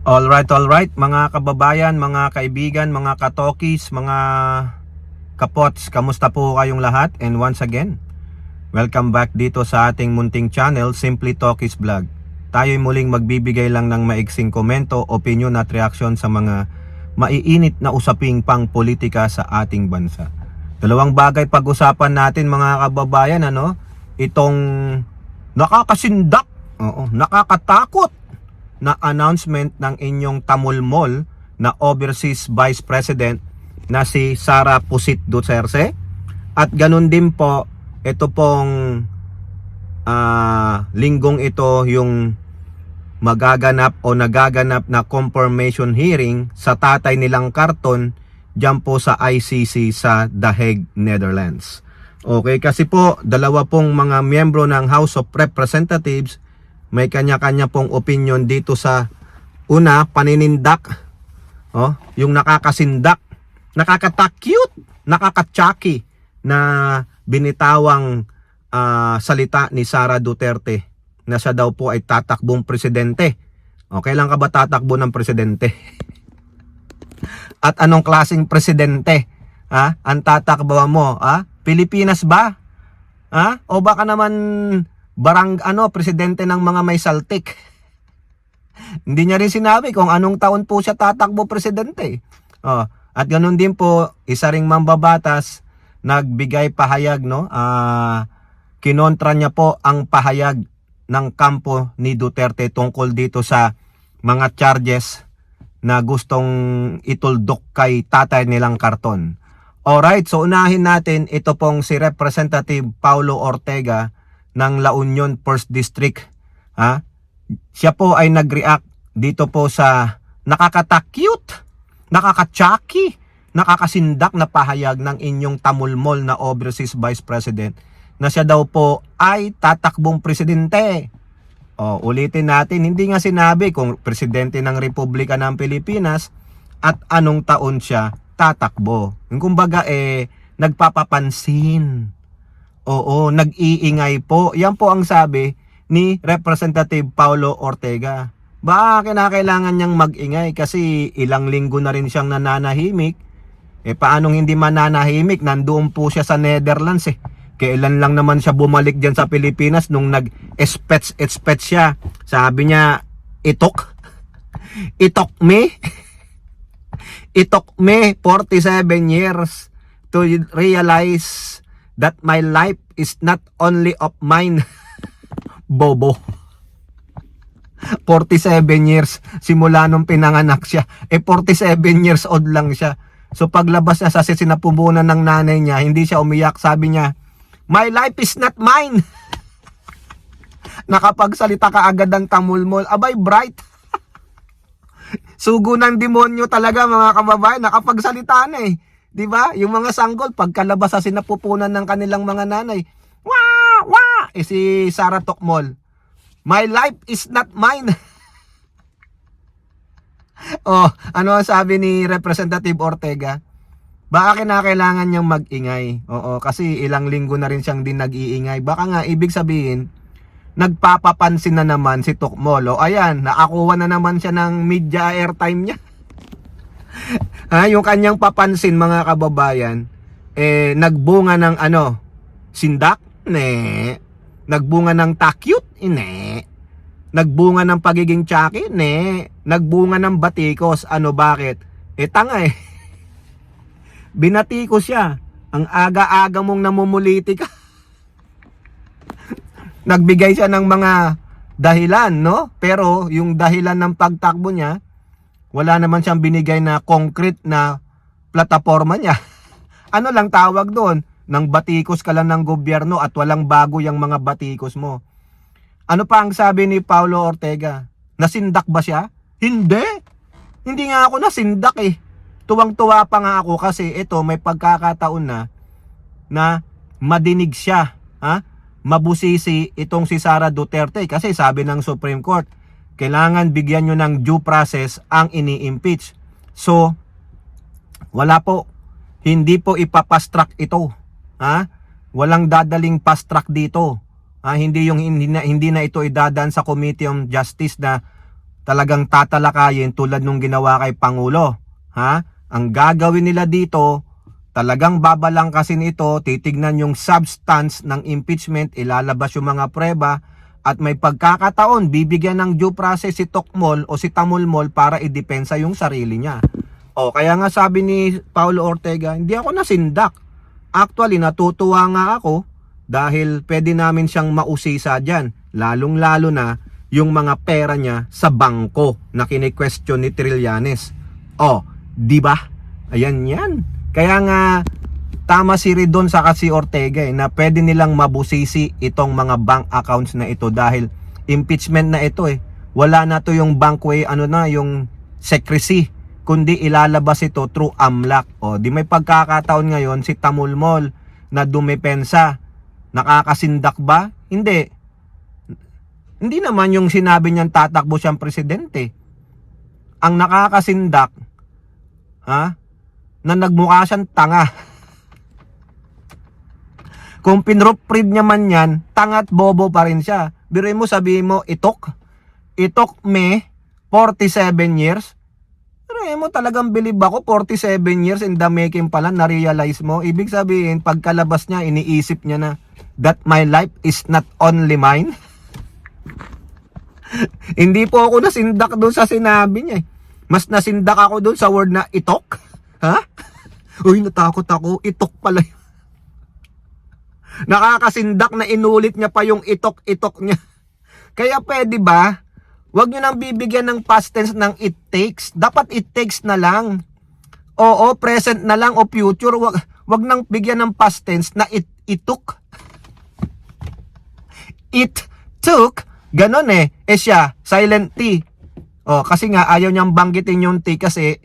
Alright, mga kababayan, mga kaibigan, mga katokis, mga kapots, kamusta po kayong lahat? And once again, welcome back dito sa ating munting channel, Simply Talkies Vlog. Tayo'y muling magbibigay lang ng maiksing komento, opinion at reaksyon sa mga maiinit na usaping pang politika sa ating bansa. Dalawang bagay pag-usapan natin mga kababayan, itong nakakasindak, nakakatakot na announcement ng inyong tamulmol na Overseas Vice President na si Sara Pusit Duterte. At ganun din po, ito pong linggong ito yung magaganap o nagaganap na confirmation hearing sa tatay nilang karton dyan po sa ICC sa The Hague, Netherlands. Okay, kasi po dalawa pong mga miyembro ng House of Representatives may kanya-kanya pong opinion dito sa una, paninindak, yung nakakasindak, nakakatakyut, nakakatsaki na binitawang salita ni Sara Duterte na siya daw po ay tatakbong presidente. Kailan ka ba tatakbo ng presidente? At anong klaseng presidente ang tatakbo mo? Pilipinas ba? O baka naman presidente ng mga may saltik. Hindi niya rin sinabi kung anong taon po siya tatakbo presidente. At ganoon din po, isa ring mambabatas nagbigay pahayag, kinontra niya po ang pahayag ng kampo ni Duterte tungkol dito sa mga charges na gustong ituldok kay tatay nilang karton. Alright, so unahin natin ito pong si Representative Paulo Ortega ng La Union 1st District. Siya po ay nag-react dito po sa nakakatakyut, nakakatsaki, nakakasindak na pahayag ng inyong tamulmol na Overseas Vice President na siya daw po ay tatakbong presidente. Ulitin natin, hindi nga sinabi kung presidente ng Republika ng Pilipinas at anong taon siya tatakbo. Kumbaga nagpapapansin. Nag-iingay po. Yan po ang sabi ni Representative Paulo Ortega. Baka kinakailangan niyang mag-ingay kasi ilang linggo na rin siyang nananahimik. Paanong hindi mananahimik? Nandoon po siya sa Netherlands Kailan lang naman siya bumalik dyan sa Pilipinas nung nag-espets siya. Sabi niya, itok me. It took me 47 years to realize that my life is not only of mine. Bobo. 47 years simula nung pinanganak siya. 47 years old lang siya. So paglabas niya sa sinapupunan ng nanay niya, hindi siya umiyak. Sabi niya, my life is not mine. Nakapagsalita ka agad ng tamulmol. Abay, bright. Sugo ng demonyo talaga mga kababayan. Nakapagsalita na Diba? Yung mga sanggol, pagkalabas sa sinapupunan ng kanilang mga nanay, wah, wah! Si Sara Tokmol, my life is not mine. Ano ang sabi ni Representative Ortega? Baka kinakailangan niyang mag-ingay. Kasi ilang linggo na rin siyang din nag-iingay. Baka nga, ibig sabihin, nagpapapansin na naman si Tokmol. Ayan, nakakuha na naman siya ng media airtime niya. Yung kanyang papansin mga kababayan, nagbunga ng sindak? Ne. Nagbunga ng takyut? Ne. Nagbunga ng pagiging tsaki? Ne. Nagbunga ng batikos? Bakit? Tanga Binatikos siya. Ang aga-aga mong namumuliti ka. Nagbigay siya ng mga dahilan, Pero yung dahilan ng pagtakbo niya, wala naman siyang binigay na concrete na plataforma niya. Ano lang tawag doon? Nang batikos ka lang ng gobyerno at walang bago yung mga batikos mo. Ano pa ang sabi ni Paulo Ortega? Nasindak ba siya? Hindi. Hindi nga ako nasindak Tuwang-tuwa pa nga ako kasi ito may pagkakataon na madinig siya. Mabusisi itong si Sara Duterte kasi sabi ng Supreme Court, kailangan bigyan nyo ng due process ang ini-impeach. So, wala po. Hindi po ipapast track ito. Walang dadaling fast track dito. Hindi na ito idadaan sa Committee on Justice na talagang tatalakayin tulad nung ginawa kay Pangulo. Ha? Ang gagawin nila dito, talagang babalangkasin ito, titignan yung substance ng impeachment, ilalabas yung mga prueba, at may pagkakataon, bibigyan ng due process si Tokmol o si Tamulmol para idepensa yung sarili niya. O, kaya nga sabi ni Paulo Ortega, hindi ako nasindak. Actually, natutuwa nga ako dahil pwede namin siyang mausisa dyan. Lalong-lalo na yung mga pera niya sa bangko na kini-question ni Trillanes. O, di ba? Ayan yan. Kaya nga, tama si Ridon sa si Ortega na pwede nilang mabusisi itong mga bank accounts na ito dahil impeachment na ito eh. Wala na to yung bankway, yung secrecy, kundi ilalabas ito through AMLAC. O, di may pagkakataon ngayon si Tamulmol na dumepensa. Nakakasindak ba? Hindi. Hindi naman yung sinabi niyang tatakbo siyang presidente. Ang nakakasindak, na nagmukha siyang tanga. Kung pinroprid niya man yan, tangat bobo pa rin siya. Biruin mo, sabihin mo, itok me, 47 years. Biruin mo, talagang believe ako, 47 years in the making pala, na-realize mo. Ibig sabihin, pagkalabas niya, iniisip niya na, that my life is not only mine. Hindi po ako nasindak doon sa sinabi niya. Mas nasindak ako doon sa word na itok. Ha? Uy, natakot ako. Itok pala. Nakakasindak na inulit niya pa yung itok-itok niya. Kaya pwede ba? Huwag niyo nang bibigyan ng past tense ng it takes. Dapat it takes na lang. Oo, present na lang o future. Wag nang bigyan ng past tense na it took. It took. Ganon eh. Siya, silent T. O, kasi nga ayaw niyang banggitin yung T kasi,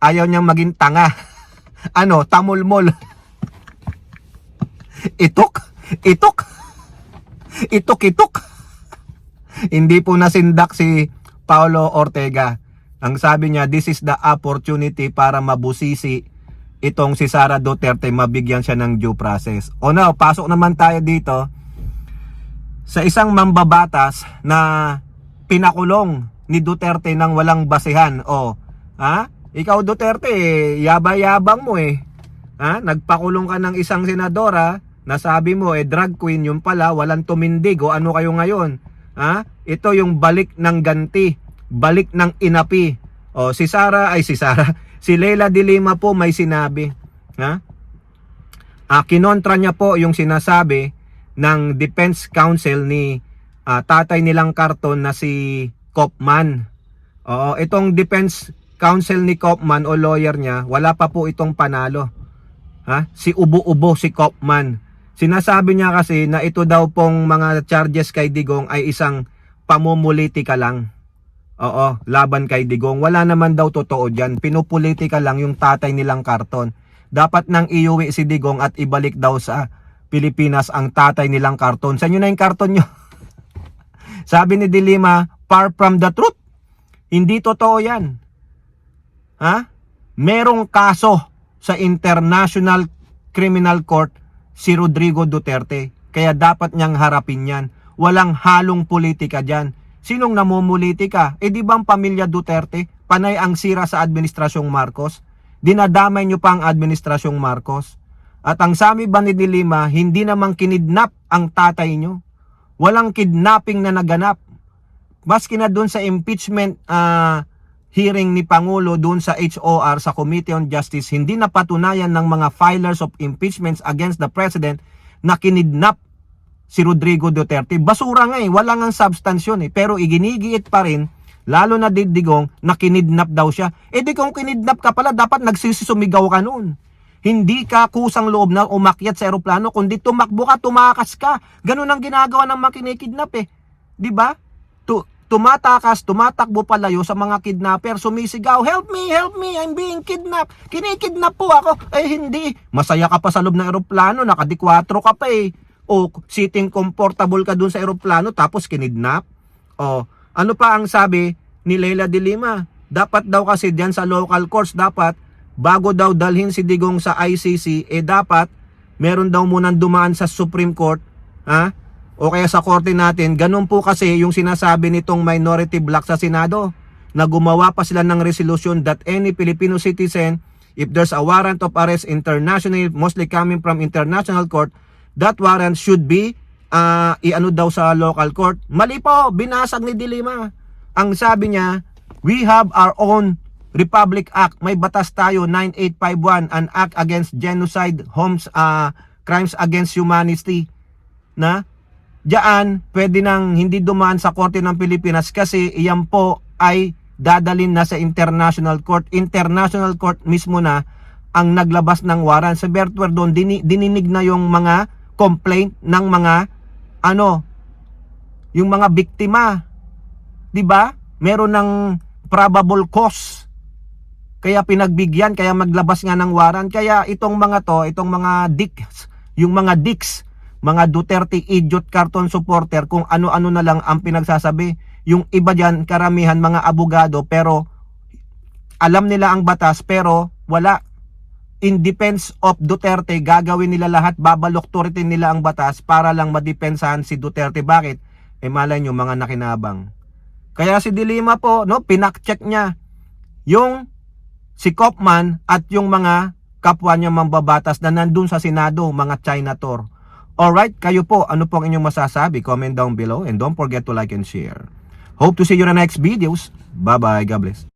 ayaw niyang maging tanga. Tamulmol. Itok. Hindi po nasindak si Paulo Ortega. Ang sabi niya, this is the opportunity para mabusisi itong si Sara Duterte, mabigyan siya ng due process. O now, pasok naman tayo dito sa isang mambabatas na pinakulong ni Duterte ng walang basehan. O, ikaw Duterte, yaba-yabang mo eh. Nagpakulong ka ng isang senadora, nasabi mo drag queen, yung pala walang tumindig. O ano kayo ngayon? Ito yung balik ng ganti, balik ng inapi. O si Leila de Lima po may sinabi. Kinontra niya po yung sinasabi ng Defense Counsel ni tatay nilang karton na si Kopman. Oo, itong Defense Counsel ni Kopman o lawyer niya, wala pa po itong panalo. Si Ubo-Ubo, si Kopman. Sinasabi niya kasi na ito daw pong mga charges kay Digong ay isang pamumulitika lang. Oo, laban kay Digong. Wala naman daw totoo dyan. Pinupolitika lang yung tatay nilang karton. Dapat nang iuwi si Digong at ibalik daw sa Pilipinas ang tatay nilang karton. Saan yun na yung karton nyo? Sabi ni De Lima, far from the truth. Hindi totoo yan. Merong kaso sa International Criminal Court si Rodrigo Duterte. Kaya dapat niyang harapin yan. Walang halong politika dyan. Sinong namumulitika? Di ba ang pamilya Duterte? Panay ang sira sa Administrasyong Marcos. Dinadamay nyo pa ang Administrasyong Marcos. At ang sabi ba ni De Lima, hindi namang kinidnap ang tatay nyo. Walang kidnapping na naganap. Maski na dun sa impeachment hearing ni Pangulo dun sa HOR, sa Committee on Justice, hindi napatunayan ng mga filers of impeachments against the President na kinidnap si Rodrigo Duterte. Basura nga wala nga substance yun pero iginigiit pa rin, lalo na Digong, na kinidnap daw siya. Di kung kinidnap ka pala, dapat nagsisumigaw ka noon. Hindi ka kusang loob na umakyat sa eroplano, kundi tumakbo ka, tumakas ka. Ganun ang ginagawa ng mga kinikidnap Di ba? Tumatakas, tumatakbo palayo sa mga kidnapper, sumisigaw, help me, I'm being kidnapped. Kinikidnap po ako. Hindi. Masaya ka pa sa loob ng eroplano, nakadikwatro ka pa O sitting comfortable ka dun sa eroplano, tapos kinidnap. O, ano pa ang sabi ni Leila de Lima? Dapat daw kasi diyan sa local courts, dapat bago daw dalhin si Digong sa ICC, dapat meron daw munang dumaan sa Supreme Court, o kaya sa korte natin. Ganun po kasi yung sinasabi nitong minority bloc sa Senado, na gumawa pa sila ng resolution that any Filipino citizen, if there's a warrant of arrest internationally, mostly coming from international court, that warrant should be iano daw sa local court. Mali po, binasag ni De Lima. Ang sabi niya, we have our own Republic Act. May batas tayo, 9851, an act against genocide, crimes against humanity. Na diyan pwede nang hindi dumaan sa korte ng Pilipinas kasi iyan po ay dadalin na sa international court. International court mismo na ang naglabas ng warrant. Sa Bertwer doon, dininig na yung mga complaint ng mga yung mga biktima. 'Di ba? Meron ng probable cause. Kaya pinagbigyan, kaya maglabas nga ng warrant. Kaya itong mga dicks, yung mga dicks, mga Duterte idiot cartoon supporter, kung ano-ano na lang ang pinagsasabi. Yung iba diyan, karamihan mga abogado, pero alam nila ang batas, pero wala. In defense of Duterte, gagawin nila lahat, babaloktoritin nila ang batas para lang madepensahan si Duterte. Bakit? Malay nyo, mga nakinabang. Kaya si De Lima po, pinakcheck niya yung si Kaufman at yung mga kapwa niya mambabatas na nandun sa Senado, mga Chinator. Alright, kayo po, ano po ang inyong masasabi? Comment down below and don't forget to like and share. Hope to see you in the next videos. Bye-bye. God bless.